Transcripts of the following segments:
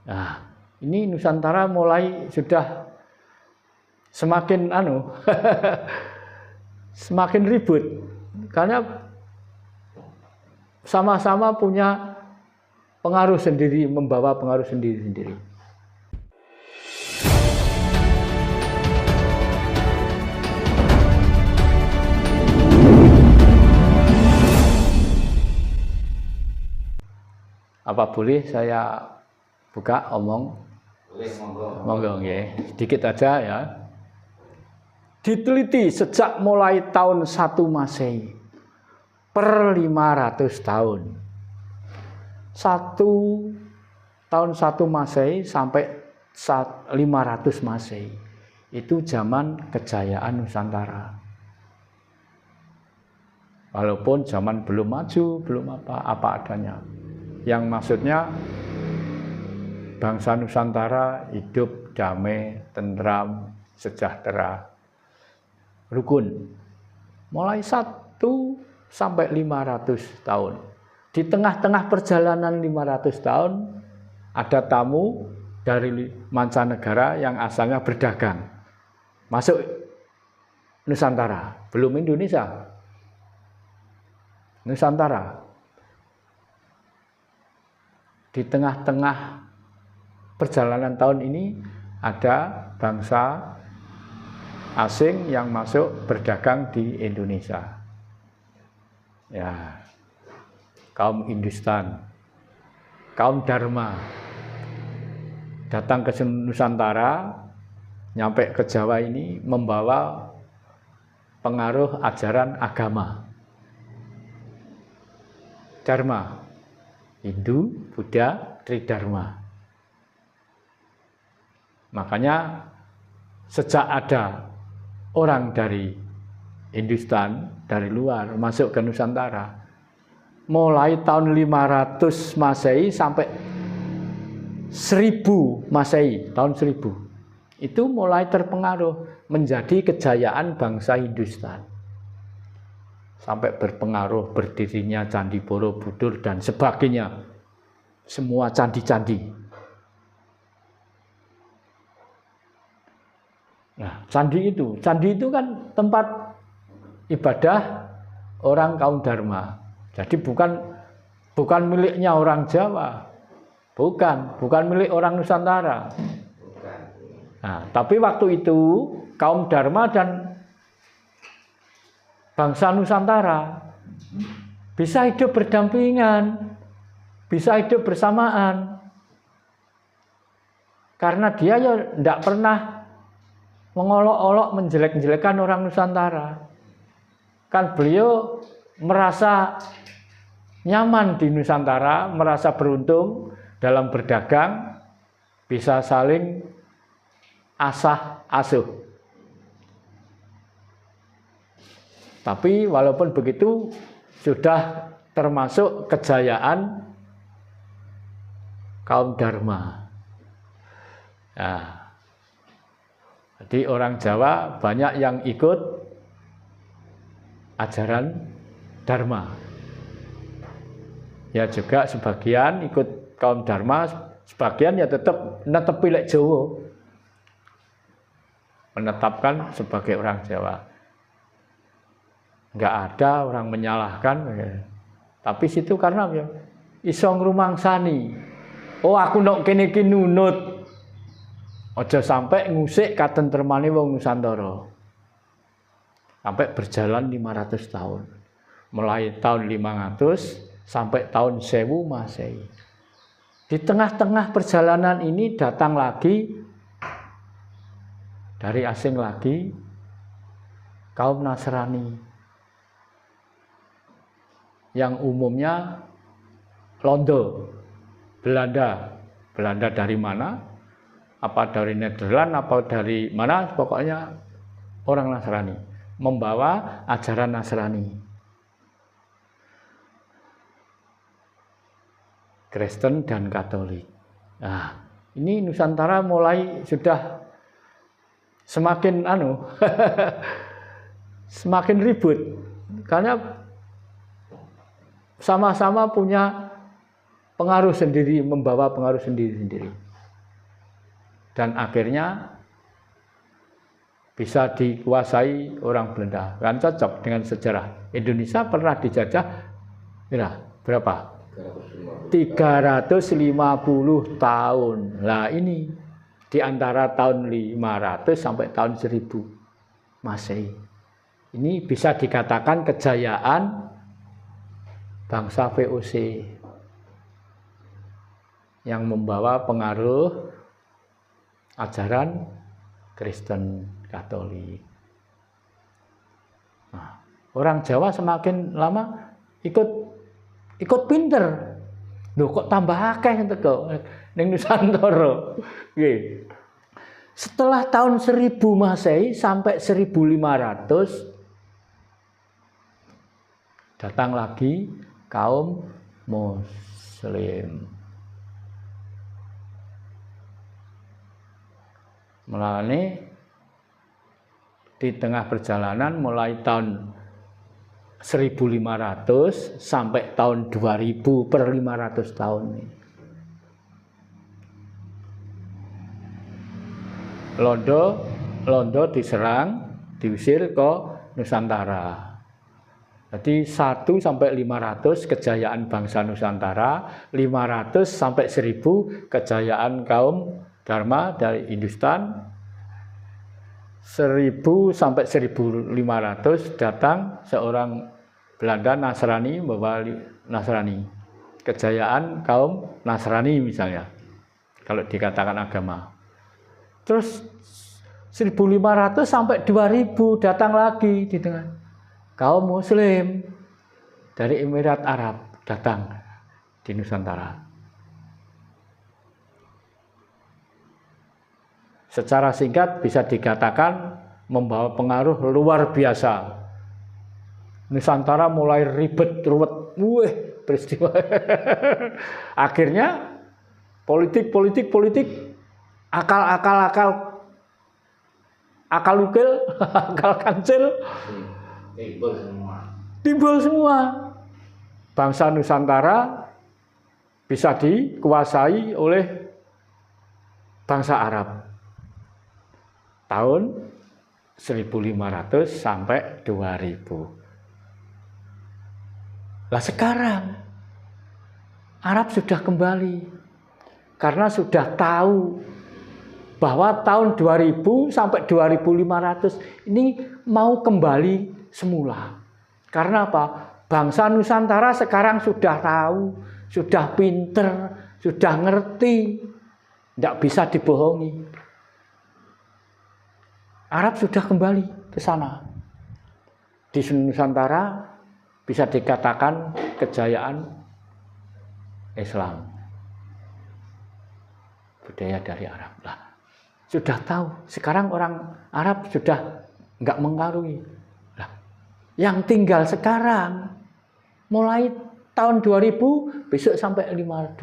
Nah, ini Nusantara mulai sudah semakin semakin ribut karena sama-sama punya pengaruh sendiri, membawa pengaruh sendiri-sendiri. Apa boleh saya buka omong? Boleh, monggo. Monggo nggih. Sedikit aja ya. Diteliti sejak mulai tahun 1 Masehi per 500 tahun. 1 Masehi sampai 500 Masehi. Itu zaman kejayaan Nusantara. Walaupun zaman belum maju, belum apa adanya. Yang maksudnya bangsa Nusantara hidup damai, tentram, sejahtera, rukun. Mulai 1 sampai 500 tahun. Di tengah-tengah perjalanan 500 tahun ada tamu dari mancanegara yang asalnya berdagang. Masuk Nusantara, belum Indonesia. Nusantara. Di tengah-tengah perjalanan tahun ini ada bangsa asing yang masuk berdagang di Indonesia. Ya, kaum Hindustan, kaum Dharma datang ke Nusantara, nyampe ke Jawa ini membawa pengaruh ajaran agama. Dharma, Hindu, Buddha, Tridharma. Makanya sejak ada orang dari Hindustan, dari luar masuk ke Nusantara, mulai tahun 500 Masehi sampai 1000 Masehi, tahun 1000, itu mulai terpengaruh menjadi kejayaan bangsa Hindustan. Sampai berpengaruh berdirinya Candi Borobudur dan sebagainya. Semua candi-candi. Nah, candi itu kan tempat ibadah orang kaum Dharma. Jadi bukan miliknya orang Jawa. Bukan milik orang Nusantara. Nah, tapi waktu itu kaum Dharma dan bangsa Nusantara bisa hidup berdampingan, bisa hidup bersamaan. Karena dia ya tidak pernah mengolok-olok menjelek-jelekan orang Nusantara. Kan beliau merasa nyaman di Nusantara, merasa beruntung dalam berdagang, bisa saling asah-asuh. Tapi walaupun begitu sudah termasuk kejayaan kaum Dharma. Nah, jadi orang Jawa banyak yang ikut ajaran Dharma. Ya juga sebagian ikut kaum Dharma, sebagian ya tetap netepi lek Jawa. Menetapkan sebagai orang Jawa. Enggak ada orang menyalahkan, tapi situ karena ya iso ngrumangsani. Oh aku nok kene iki nunut. Aja sampai ngusik katentremane wong Nusantara. Sampai berjalan 500 tahun. Mulai tahun 500 sampai tahun 1000 Masehi. Di tengah-tengah perjalanan ini datang lagi dari asing lagi kaum Nasrani. Yang umumnya Londo, Belanda. Belanda dari mana? Apa dari Nederland, apa dari mana? Pokoknya orang Nasrani. Membawa ajaran Nasrani. Kristen dan Katolik. Nah, ini Nusantara mulai sudah semakin semakin ribut. Karena sama-sama punya pengaruh sendiri, membawa pengaruh sendiri-sendiri. dan akhirnya bisa dikuasai orang Belanda. Kan cocok dengan sejarah. Indonesia pernah dijajah berapa? 350 tahun. Lah ini di antara tahun 500 sampai tahun 1000 Masehi. Ini bisa dikatakan kejayaan bangsa VOC yang membawa pengaruh ajaran Kristen Katolik. Nah, orang Jawa semakin lama ikut pinter. Loh kok tambah akeh kok ning Nusantara. Nggih. Setelah tahun 1000 Masehi sampai 1500 datang lagi kaum Muslim. Mulane di tengah perjalanan mulai tahun 1500 sampai tahun 2000 per 500 tahun ini. Londo diserang, diusir ke Nusantara. Jadi 1 sampai 500 kejayaan bangsa Nusantara, 500 sampai 1000 kejayaan kaum Dharma dari Hindustan, 1000 sampai 1500 datang seorang Belanda Nasrani membawa Nasrani. Kejayaan kaum Nasrani misalnya, kalau dikatakan agama. Terus 1500 sampai 2000 datang lagi di tengah. Kaum Muslim dari Emirat Arab datang di Nusantara. Secara singkat bisa dikatakan membawa pengaruh luar biasa. Nusantara mulai ribet, ruwet, peristiwa. Akhirnya politik, akal ukil, akal kancil, timbul semua. Bangsa Nusantara bisa dikuasai oleh bangsa Arab. Tahun 1500 sampai 2000. Lah sekarang Arab sudah kembali karena sudah tahu bahwa tahun 2000 sampai 2500 ini mau kembali semula. Karena apa? Bangsa Nusantara sekarang sudah tahu, sudah pinter, sudah ngerti, tidak bisa dibohongi. Arab sudah kembali ke sana. Di Nusantara bisa dikatakan kejayaan Islam. Budaya dari Arab. Lah, sudah tahu. Sekarang orang Arab sudah enggak mengaruhi. Lah, yang tinggal sekarang mulai tahun 2000 besok sampai 2000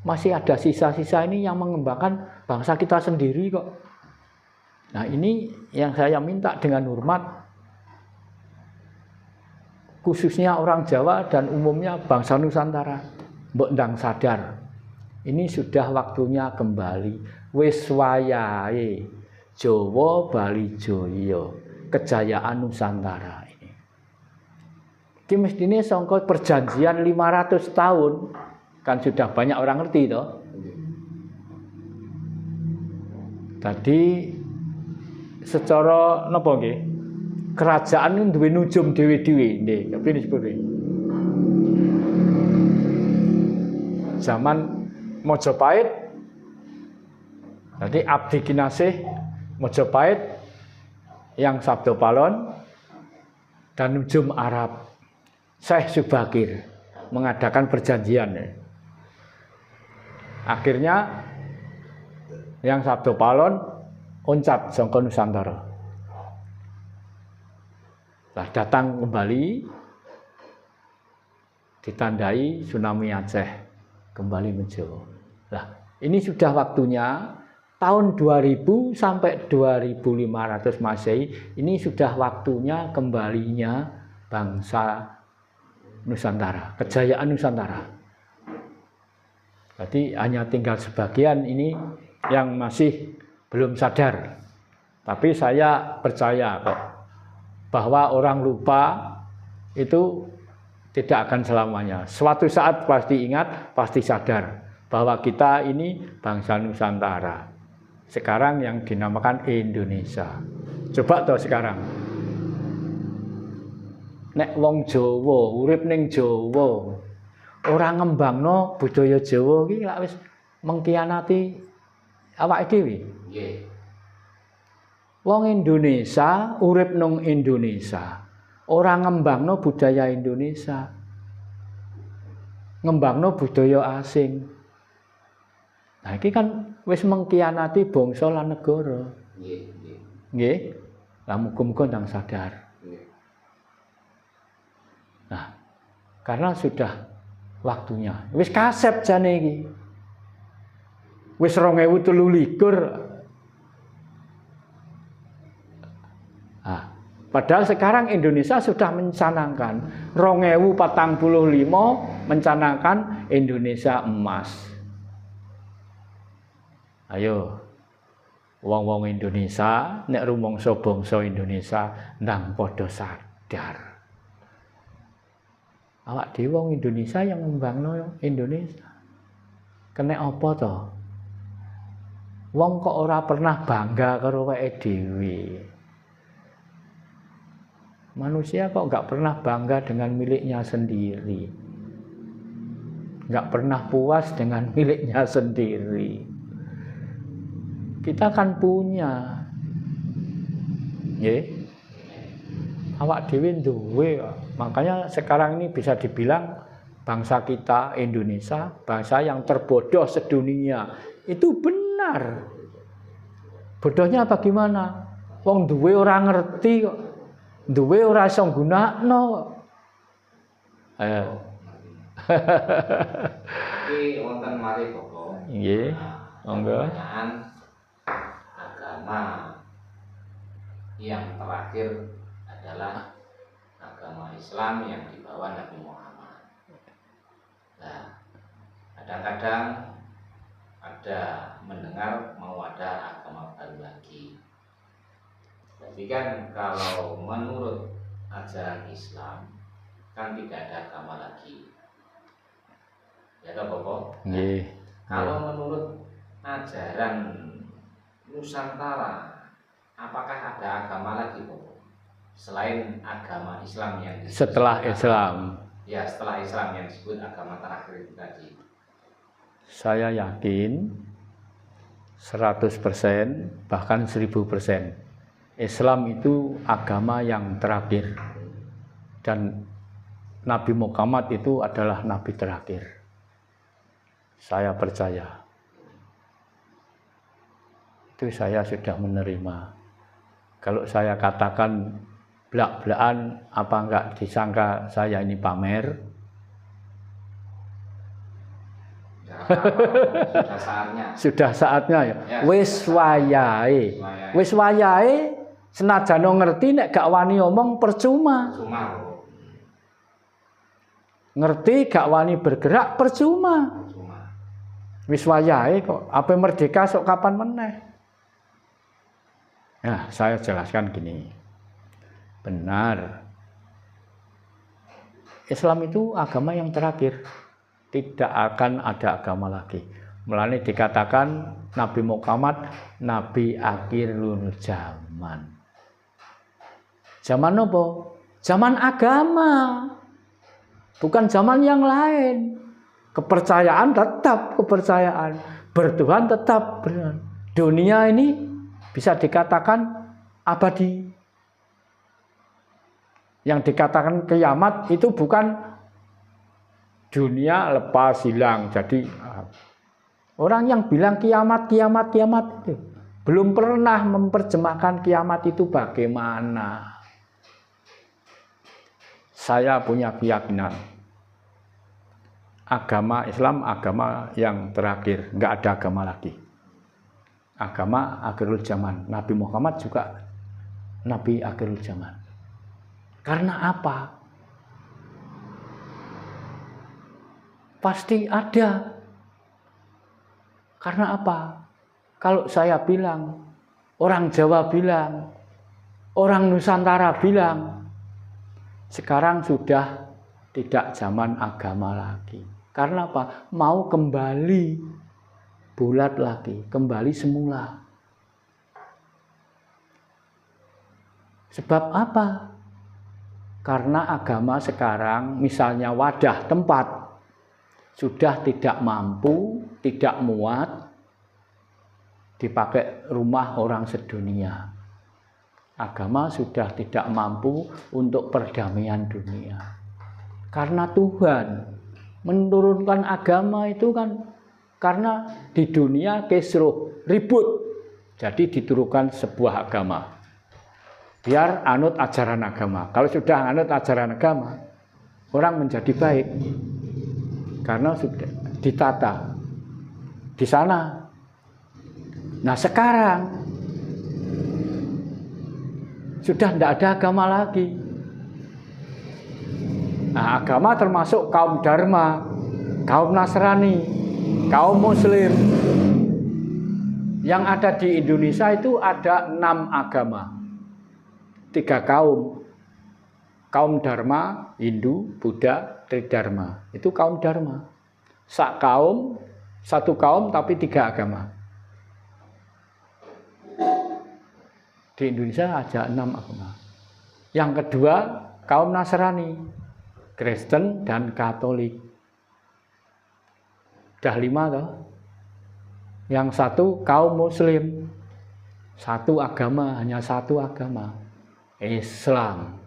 masih ada sisa-sisa ini yang mengembangkan bangsa kita sendiri kok. Nah, ini yang saya minta dengan hormat, khususnya orang Jawa dan umumnya bangsa Nusantara, mbok ndang sadar. Ini sudah waktunya kembali. Wis wayahe Jawa Bali Jaya, kejayaan Nusantara ini. Iki mestine sangka perjanjian 500 tahun, kan sudah banyak orang ngerti toh. Tadi secara napa nggih? Kerajaan duwe nujum dhewe-dhewe, nggih, kepene sepundi. Zaman Majapahit, jadi Abdi Kinasih Majapahit yang Sabdo Palon dan nujum Arab Syekh Subakir mengadakan perjanjian. Akhirnya yang Sabdo Palon oncat saka Nusantara. Lah datang kembali ditandai tsunami Aceh kembali menjawa. Lah ini sudah waktunya tahun 2000 sampai 2500 Masehi, ini sudah waktunya kembalinya bangsa Nusantara, kejayaan Nusantara. Jadi hanya tinggal sebagian ini yang masih belum sadar. Tapi saya percaya kok bahwa orang lupa itu tidak akan selamanya. Suatu saat pasti ingat, pasti sadar bahwa kita ini bangsa Nusantara. Sekarang yang dinamakan Indonesia. Coba toh sekarang. Nek wong Jawa urip ning Jawa, ora ngembangno budaya Jawa iki lak wis mengkhianati awake dhewe. Nggih. Wong Indonesia urip nang Indonesia. Ora ngembangno budaya Indonesia. Ngembangno budaya asing. Nah iki kan wis mengkhianati bangsa lan negara. Nggih, nggih. Nggih. Lah muga-muga ndang sadar. Nah, karena sudah waktunya. Wis kasep jane iki. Wis 2023. Padahal sekarang Indonesia sudah mencanangkan 2045 mencanangkan Indonesia emas. Ayo, wong-wong Indonesia, nek rumangsa bangsa Indonesia ndang padha sadar. Awak dhewe wong Indonesia yang ngembangno Indonesia. Kena apa to? Wong kok ora pernah bangga karo weke dhewe. Manusia kok nggak pernah bangga dengan miliknya sendiri, nggak pernah puas dengan miliknya sendiri. Kita kan punya, ya. Awak dhewe duwe, makanya sekarang ini bisa dibilang bangsa kita Indonesia, bangsa yang terbodoh sedunia. Itu benar. Bodohnya bagaimana? Wong duwe orang ngerti kok. Duwe ora iso nggunakno kok. Ayo. Iki wonten malih Bapak. Nggih. Monggo. Agama yang terakhir adalah agama Islam yang dibawa Nabi Muhammad. Nah, kadang-kadang ada mendengar mau ada agama baru lagi. Tapi kan kalau menurut ajaran Islam kan tidak ada agama lagi. Ya toh Bapak? Nggih. Kalau menurut ajaran Nusantara, apakah ada agama lagi Bapak? Selain agama Islam yang disebut Setelah Islam. Ya, setelah Islam yang disebut agama terakhir itu tadi. Saya yakin 100% bahkan 1000%. Islam itu agama yang terakhir dan Nabi Muhammad itu adalah nabi terakhir. Saya percaya. Itu saya sudah menerima. Kalau saya katakan belak-belakan apa enggak disangka saya ini pamer? Sudah saatnya. Sudah saatnya ya. Wis wayahe. Wis wayahe senajan ngerti nek gak wani omong percuma. Ngerti gak wani bergerak percuma. Wis wayahe kok apa merdeka sok kapan meneh. Nah, saya jelaskan gini. Benar. Islam itu agama yang terakhir. Tidak akan ada agama lagi. Mulane dikatakan Nabi Muhammad nabi akhirul zaman. Zaman apa? Zaman agama. Bukan zaman yang lain. Kepercayaan tetap kepercayaan. Bertuhan tetap benar. Dunia ini bisa dikatakan abadi. Yang dikatakan kiamat itu bukan dunia lepas hilang. Jadi orang yang bilang kiamat itu belum pernah memperjemahkan kiamat itu bagaimana. Saya punya keyakinan agama Islam agama yang terakhir, nggak ada agama lagi. Agama akhirul zaman. Nabi Muhammad juga nabi akhirul zaman. Karena apa? Pasti ada. Karena apa? Kalau saya bilang, orang Jawa bilang, orang Nusantara bilang, sekarang sudah tidak zaman agama lagi. Karena apa? Mau kembali bulat lagi, kembali semula. Sebab apa? Karena agama sekarang, misalnya wadah tempat, sudah tidak mampu, tidak muat dipakai rumah orang sedunia. Agama sudah tidak mampu untuk perdamaian dunia. Karena Tuhan menurunkan agama itu kan karena di dunia kisruh, ribut. Jadi diturunkan sebuah agama. Biar anut ajaran agama. Kalau sudah anut ajaran agama, orang menjadi baik. Karena sudah ditata di sana. Nah sekarang sudah tidak ada agama lagi. Nah agama termasuk kaum Dharma, kaum Nasrani, kaum Muslim. Yang ada di Indonesia itu ada 6 agama. 3 kaum. Kaum Dharma, Hindu, Buddha, Tridharma. Itu kaum Dharma. Satu kaum tapi 3 agama. Di Indonesia ada 6 agama. Yang kedua, kaum Nasrani, Kristen dan Katolik. Sudah 5 toh. Yang satu kaum Muslim. 1 agama, hanya 1 agama. Islam.